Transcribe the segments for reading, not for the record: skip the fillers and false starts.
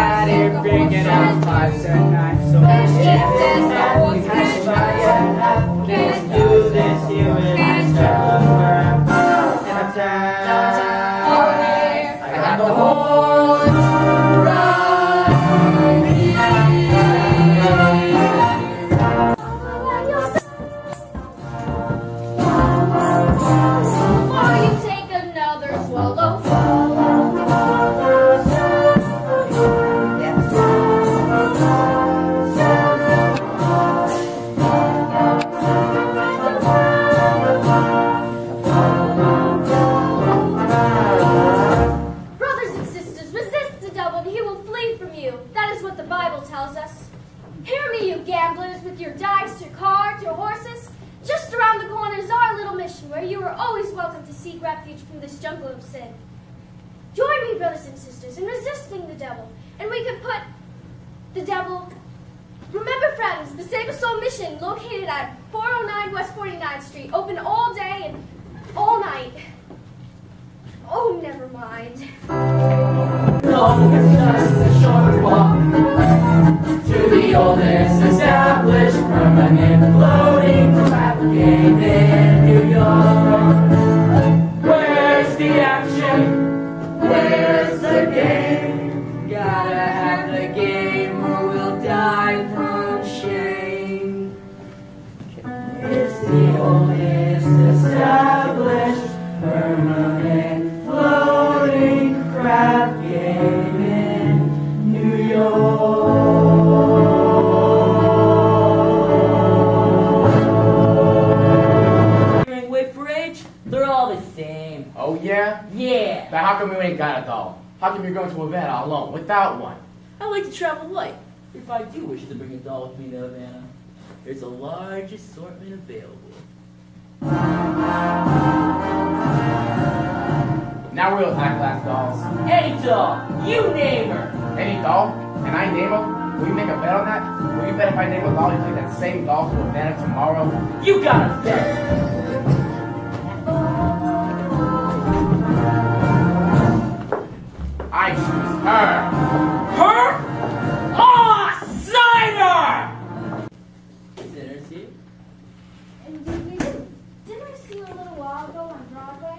got it figured out 5 tonight. So There's if just it's that we can try it, let's do this here in Amsterdam. In a town, I got the horns right Or you take another swallow. Brothers and sisters, resist the devil and he will flee from you. That is what the Bible tells us. Hear me, you gamblers, with your dice, your cards, your horses. Just around the corner is our little mission where you are always welcome to seek refuge from this jungle of sin. Join me, brothers and sisters, in resisting the devil, and we can put the devil... Remember, friends, the Save a Soul mission located at 409 West 49th Street, open all day and all night. Oh, never mind. No, it's just a short walk to the oldest established permanent floating crab game in New York. Where's the action? Where's the game? Gotta have the game or we'll die from shame. It's the oldest established permanent floating crab game in New York. Wait for age? They're all the same. Oh yeah? Yeah. But how come you ain't got a doll? How come you're going to Havana alone, without one? I like to travel light. If I do wish to bring a doll with me to Havana, there's a large assortment available. Now real high-class dolls. Any doll, you name her. Any doll? Can I name her? Will you make a bet on that? Will you bet if I name a doll, you take that same doll to Havana tomorrow? You got a bet. I choose her. Her? Ah, sign her! Sinners here? And didn't I see you a little while ago on Broadway?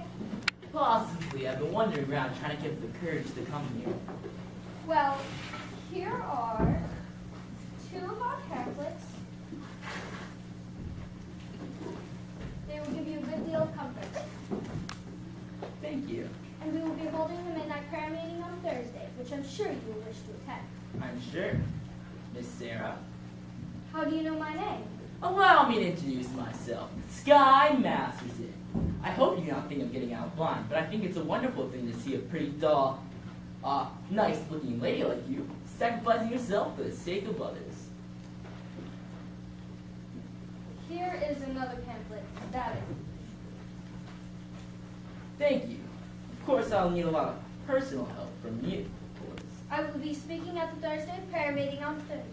Possibly. I've been wandering around trying to get the courage to come here. Well, here are 2 of our pamphlets. They will give you a good deal of comfort. Thank you. And we will be holding the midnight prayer meeting on Thursday, which I'm sure you will wish to attend. I'm sure. Miss Sarah. How do you know my name? Allow me to introduce myself. Sky Masterson. I hope you don't think I'm getting out blind, but I think it's a wonderful thing to see a pretty doll, nice-looking lady like you sacrificing yourself for the sake of others. Here is another pamphlet. That is. Thank you. Of course, I'll need a lot of personal help from you, of course. I will be speaking at the Thursday prayer meeting on Thursday.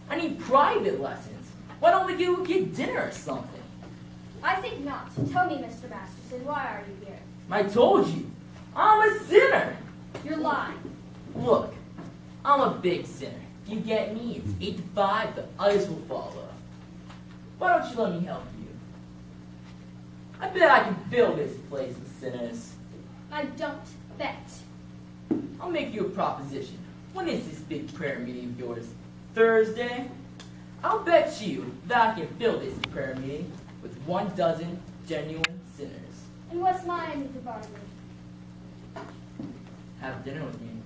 I need private lessons. Why don't we go get dinner or something? I think not. Tell me, Mr. Masterson, why are you here? I told you. I'm a sinner. You're lying. Look, I'm a big sinner. You get me? It's 8 to 5. The others will follow. Why don't you let me help you? I bet I can fill this place with sinners. I don't bet. I'll make you a proposition. When is this big prayer meeting of yours? Thursday? I'll bet you that I can fill this prayer meeting with 12 genuine sinners. And what's my end of the bargain? Have dinner with me.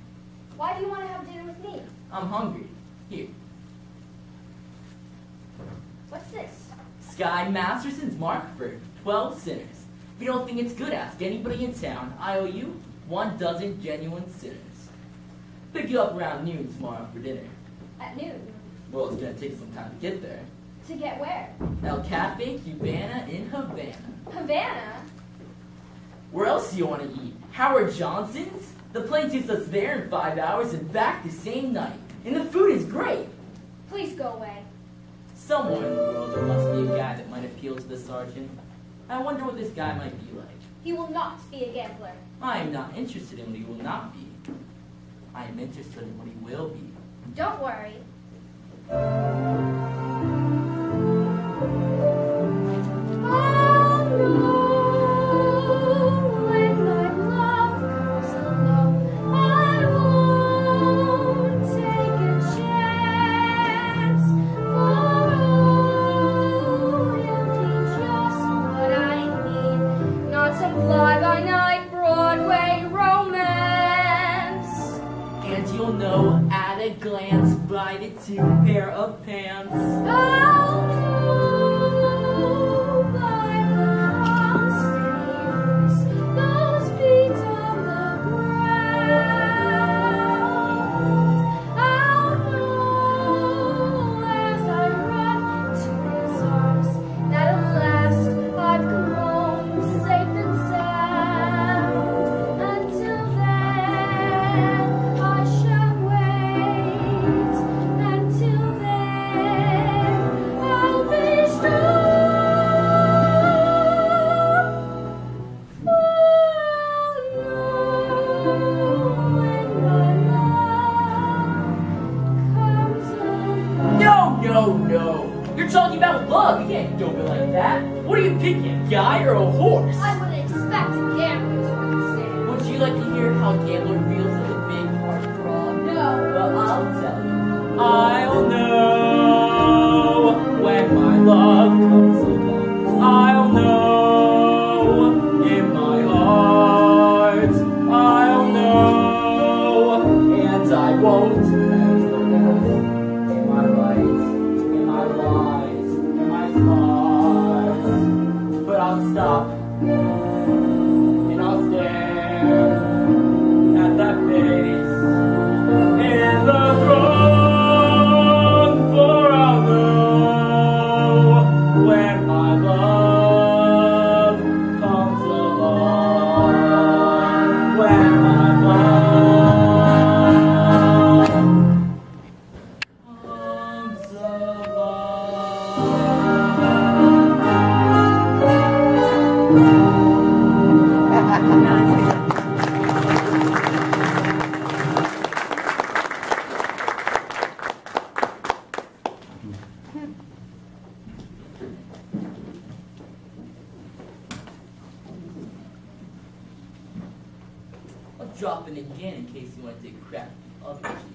Why do you want to have dinner with me? I'm hungry. Here. What's this? Sky Masterson's mark for 12 sinners. If you don't think it's good, ask anybody in town. I owe you 12 genuine sinners. Pick you up around noon tomorrow for dinner. At noon. Well, it's going to take some time to get there. To get where? El Cafe Cubana in Havana. Havana? Where else do you want to eat? Howard Johnson's? The plane takes us there in 5 hours and back the same night. And the food is great. Please go away. Somewhere in the world there must be a guy that might appeal to the sergeant. I wonder what this guy might be like. He will not be a gambler. I am not interested in what he will not be. I am interested in what he will be. Don't worry. Glance by the two pair of pants. I'll know by the constants, those feet on the ground. I'll know as I run to his arms that at last I've come home safe and sound. Until then, I shall wait. Until then, I'll be strong. For I'll know when my love comes along. No! You're talking about love. You can't go like that. What are you picking, a guy or a horse? I wouldn't expect a gambler to understand. Would you like to hear how a gambler feels with a big heart throb? No. Well, I'll tell you. I'll know when my love comes along. I'll know in my heart. I'll know, and I won't answer that. Am I right? Am I wise? Am I smart? But I'll stop and I'll stare at that face in the throne, for I'll know when my love comes along. When my love comes along. I'll drop it again in case you want to take a crack at the other cheek.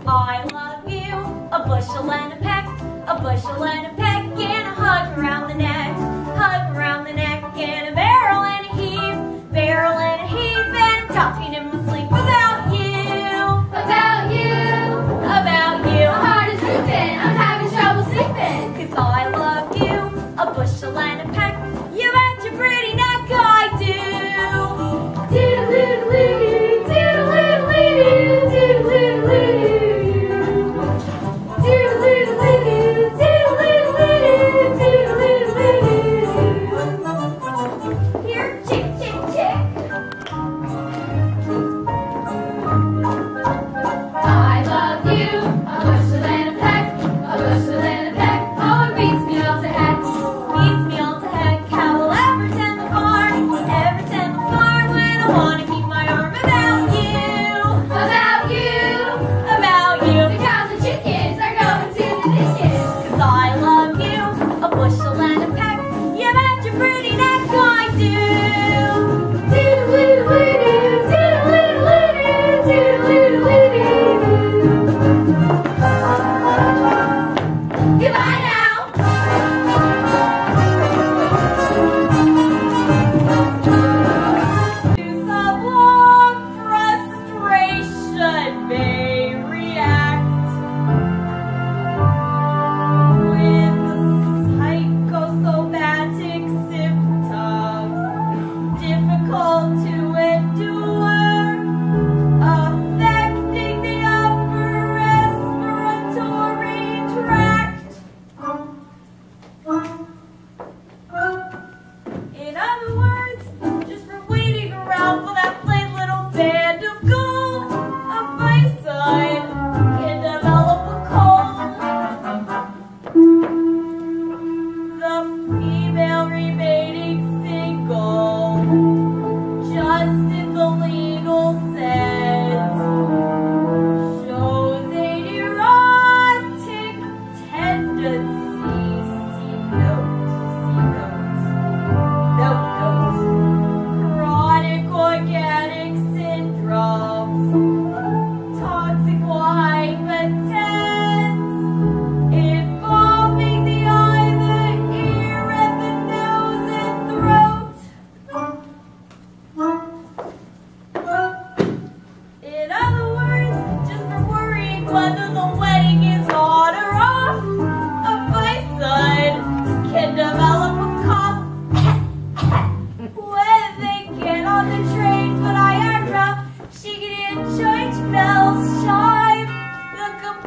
I love you, a bushel and a peck, a bushel and a peck, and a hug around the neck, and a barrel and a heave, and I'm talking in my sleep about you, About you, about you. my heart is ripping, I'm having trouble sleeping. 'Cause I love you, a bushel and a peck, you bet your pretty neck I do. Doodle-doodle-doo, doodle-doodle-doo, doodle-doodle-doo. Doodle-doodle-doo, doodle-doodle-doo.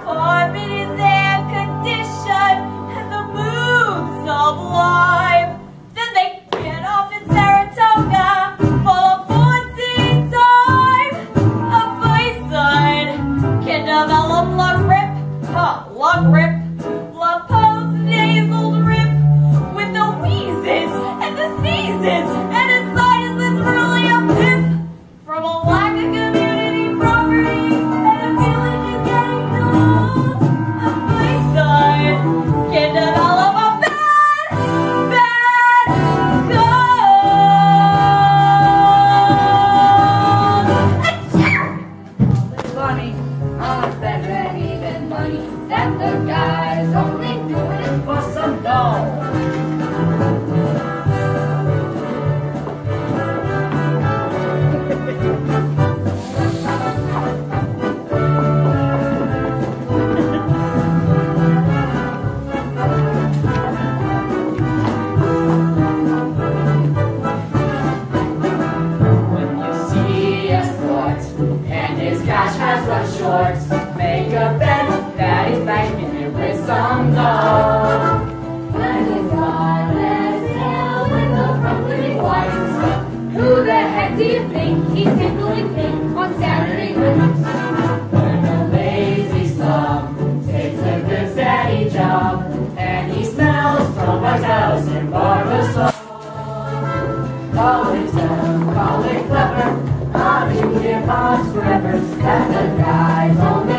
5 minutes air condition and the mood sublime. Then they get off in Saratoga for 14 time. A Bayside can develop lung rip, blood post nasal drip with the wheezes and the sneezes and a sinus that's really a pip from a lack of community property and a feeling is getting too. A Bayside can develop a bad cold. Funny, honest that ain't even money. That the guy's only doing it for some dough. When you see a sport and his cash has run short, make a bet that he's thanking you with some dough. When he's on his tail with the crumbling whites, who the heck do you think he's tickling pink on Saturday nights? When a lazy slum takes a good steady job and he smells from White House in Barbershop. Call it dumb, call it clever, I'll be here forever. That the guy's only